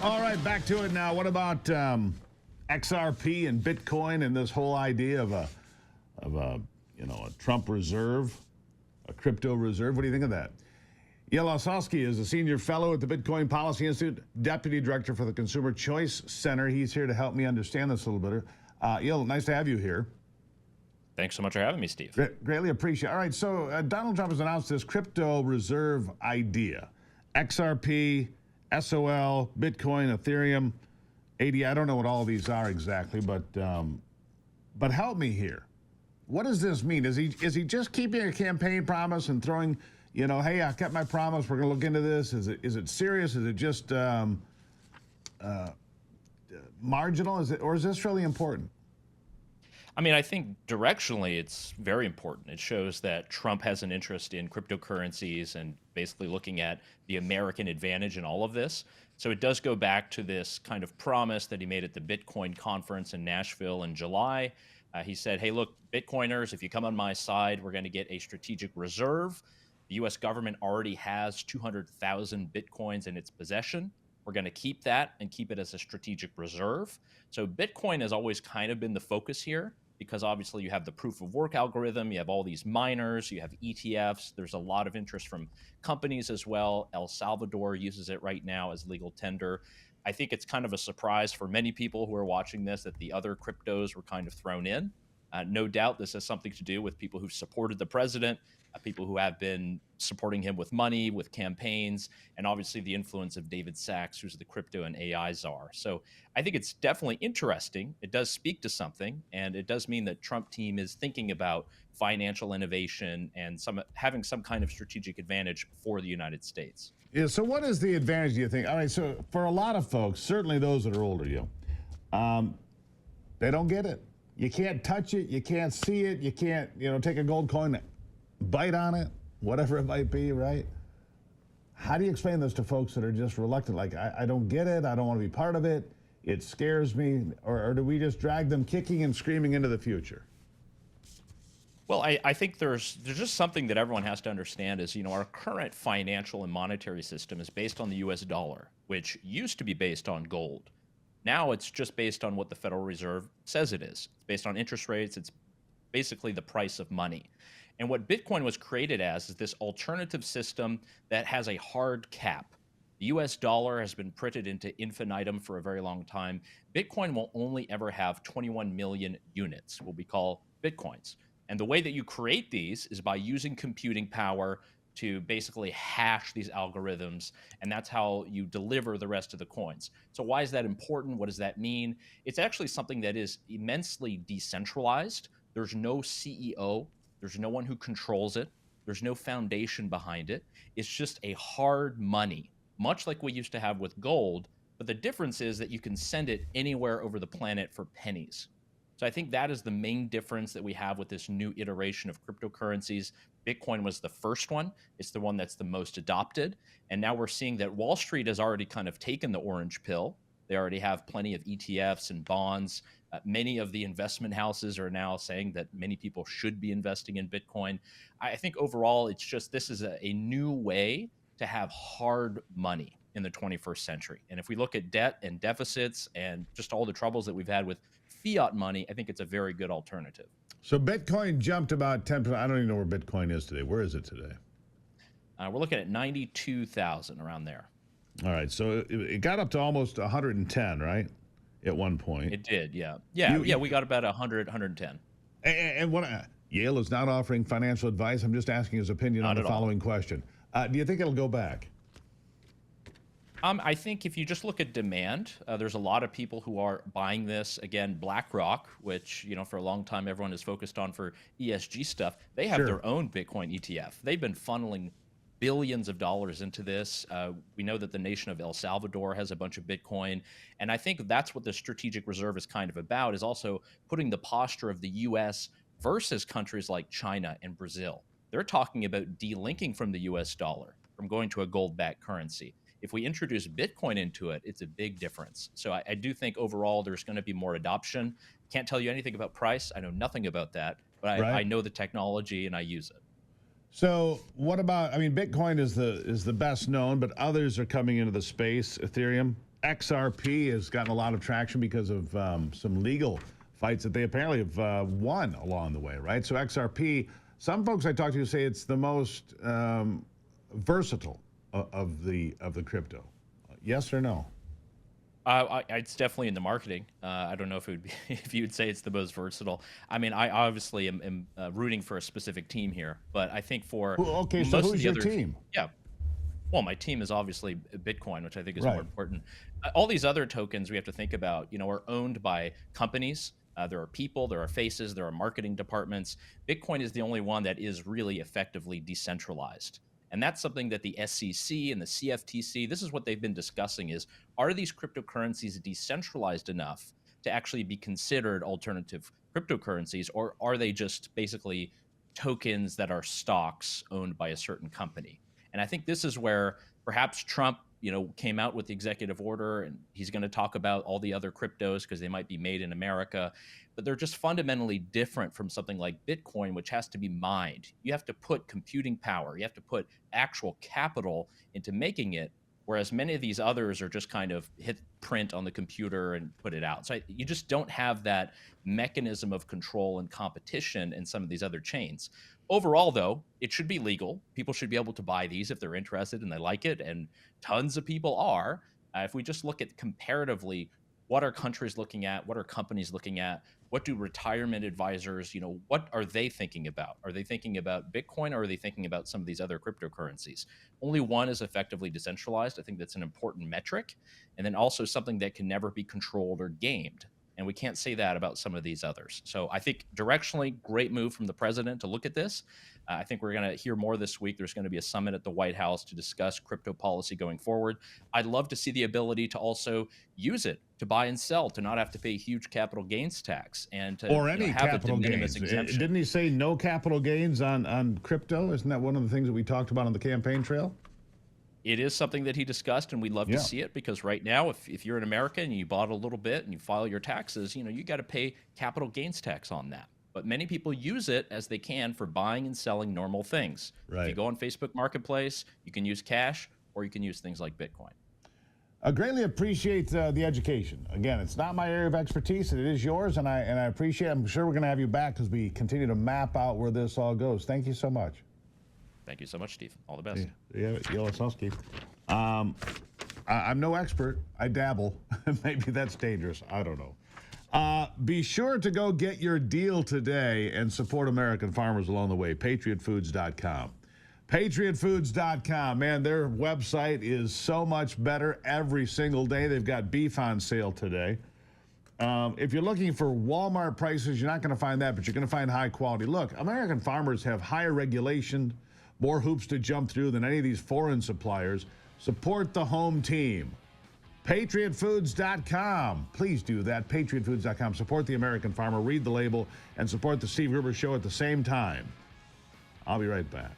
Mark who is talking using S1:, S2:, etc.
S1: All right, back to it now. What about XRP and Bitcoin and this whole idea of a a Trump reserve, a crypto reserve? What do you think of that? Yael Ossowski is a senior fellow at the Bitcoin Policy Institute, deputy director for the Consumer Choice Center. He's here to help me understand this a little better. Yael, nice to have you here.
S2: Thanks so much for having me, Steve.
S1: Greatly appreciate it. All right, so Donald Trump has announced this crypto reserve idea. XRP, SOL, Bitcoin, Ethereum, AD. I don't know what all of these are exactly, but help me here. What does this mean? Is he just keeping a campaign promise and throwing, hey, I kept my promise, we're going to look into this? Is it serious? Is it just marginal? Or is this really important?
S2: I mean, I think directionally it's very important. It shows that Trump has an interest in cryptocurrencies and basically looking at the American advantage in all of this. So it does go back to this kind of promise that he made at the Bitcoin conference in Nashville in July. He said, hey, look, Bitcoiners, if you come on my side, we're going to get a strategic reserve. The U.S. government already has 200,000 Bitcoins in its possession. We're going to keep that and keep it as a strategic reserve. So Bitcoin has always kind of been the focus here, because obviously you have the proof of work algorithm, you have all these miners, you have ETFs. There's a lot of interest from companies as well. El Salvador uses it right now as legal tender. I think it's kind of a surprise for many people who are watching this that the other cryptos were kind of thrown in. No doubt this has something to do with people who've supported the president, people who have been supporting him with money, with campaigns, and obviously the influence of David Sachs, who's the crypto and AI czar. So I think it's definitely interesting. It does speak to something, and it does mean that Trump team is thinking about financial innovation and having some kind of strategic advantage for the United States.
S1: Yeah, so what is the advantage, do you think? All right, so for a lot of folks, certainly those that are older, they don't get it. You can't touch it, you can't see it, you can't, take a gold coin, bite on it, whatever it might be, right? How do you explain this to folks that are just reluctant? Like, I don't get it, I don't want to be part of it, it scares me, or do we just drag them kicking and screaming into the future?
S2: Well, I think there's just something that everyone has to understand is, our current financial and monetary system is based on the US dollar, which used to be based on gold. Now it's just based on what the Federal Reserve says it is. It's based on interest rates. It's basically the price of money. And what Bitcoin was created as is this alternative system that has a hard cap. The US dollar has been printed into infinitum for a very long time. Bitcoin will only ever have 21 million units, what we call Bitcoins. And the way that you create these is by using computing power to basically hash these algorithms, and that's how you deliver the rest of the coins. So why is that important? What does that mean? It's actually something that is immensely decentralized. There's no CEO. There's no one who controls it. There's no foundation behind it. It's just a hard money, much like we used to have with gold, but the difference is that you can send it anywhere over the planet for pennies. So I think that is the main difference that we have with this new iteration of cryptocurrencies. Bitcoin was the first one. It's the one that's the most adopted. And now we're seeing that Wall Street has already kind of taken the orange pill. They already have plenty of ETFs and bonds. Many of the investment houses are now saying that many people should be investing in Bitcoin. I think overall, it's just this is a new way to have hard money in the 21st century. And if we look at debt and deficits and just all the troubles that we've had with fiat money, I think it's a very good alternative.
S1: So Bitcoin jumped about 10%. I don't even know where Bitcoin is today. Where is it today?
S2: We're looking at 92,000, around there.
S1: All right. So it got up to almost 110, right? At one point.
S2: It did, yeah. Yeah, we got about 100, 110.
S1: And what Yael is not offering financial advice. I'm just asking his opinion on the following question. Do you think it'll go back?
S2: I think if you just look at demand, there's a lot of people who are buying this. Again, BlackRock, which, for a long time everyone is focused on for ESG stuff, they have their own Bitcoin ETF. They've been funneling billions of dollars into this. We know that the nation of El Salvador has a bunch of Bitcoin. And I think that's what the strategic reserve is kind of about, is also putting the posture of the US versus countries like China and Brazil. They're talking about delinking from the US dollar, from going to a gold-backed currency. If we introduce Bitcoin into it, it's a big difference. So I do think overall there's going to be more adoption. Can't tell you anything about price. I know nothing about that, but I know the technology and I use it.
S1: So what about, Bitcoin is the best known, but others are coming into the space, Ethereum. XRP has gotten a lot of traction because of some legal fights that they apparently have won along the way, right? So XRP, some folks I talk to say it's the most versatile of the crypto. Yes or no?
S2: It's definitely in the marketing. I don't know if it would be if you would say it's the most versatile. I mean, I obviously am rooting for a specific team here, but I think for
S1: Okay, so
S2: most of
S1: who's
S2: the
S1: your
S2: other
S1: team?
S2: yeah. Well, my team is obviously Bitcoin, which I think is
S1: Right.
S2: more important. All these other tokens we have to think about, are owned by companies. There are people, there are faces, there are marketing departments. Bitcoin is the only one that is really effectively decentralized. And that's something that the SEC and the CFTC, this is what they've been discussing is, are these cryptocurrencies decentralized enough to actually be considered alternative cryptocurrencies, or are they just basically tokens that are stocks owned by a certain company? And I think this is where perhaps Trump, came out with the executive order and he's going to talk about all the other cryptos because they might be made in America, but they're just fundamentally different from something like Bitcoin, which has to be mined. You have to put computing power, you have to put actual capital into making it. Whereas many of these others are just kind of hit print on the computer and put it out. So you just don't have that mechanism of control and competition in some of these other chains. Overall, though, it should be legal. People should be able to buy these if they're interested and they like it, and tons of people are. If we just look at comparatively, what are countries looking at? What are companies looking at? What do retirement advisors, what are they thinking about? Are they thinking about Bitcoin, or are they thinking about some of these other cryptocurrencies? Only one is effectively decentralized. I think that's an important metric. And then also something that can never be controlled or gamed. And we can't say that about some of these others. So I think directionally, great move from the president to look at this. I think we're going to hear more this week. There's going to be a summit at the White House to discuss crypto policy going forward. I'd love to see the ability to also use it to buy and sell, to not have to pay huge capital gains tax, and to
S1: Or any
S2: have
S1: capital
S2: a de minimis
S1: gains.
S2: exemption.
S1: Didn't he say no capital gains on crypto? Isn't that one of the things that we talked about on the campaign trail?
S2: It is something that he discussed, and we'd love to see it, because right now, if you're an American and you bought a little bit and you file your taxes, you got to pay capital gains tax on that. But many people use it as they can for buying and selling normal things.
S1: Right.
S2: If you go on Facebook Marketplace, you can use cash, or you can use things like Bitcoin.
S1: I greatly appreciate the education. Again, it's not my area of expertise, and it is yours, and I appreciate it. I'm sure we're going to have you back as we continue to map out where this all goes. Thank you so much.
S2: Thank you so much, Steve. All the best.
S1: Yeah, Yael Ossowski. I'm no expert. I dabble. Maybe that's dangerous. I don't know. Be sure to go get your deal today and support American farmers along the way. PatriotFoods.com. PatriotFoods.com. Man, their website is so much better every single day. They've got beef on sale today. If you're looking for Walmart prices, you're not going to find that, but you're going to find high quality. Look, American farmers have higher regulation, more hoops to jump through than any of these foreign suppliers. Support the home team. PatriotFoods.com. Please do that. PatriotFoods.com. Support the American farmer. Read the label and support the Steve Gruber Show at the same time. I'll be right back.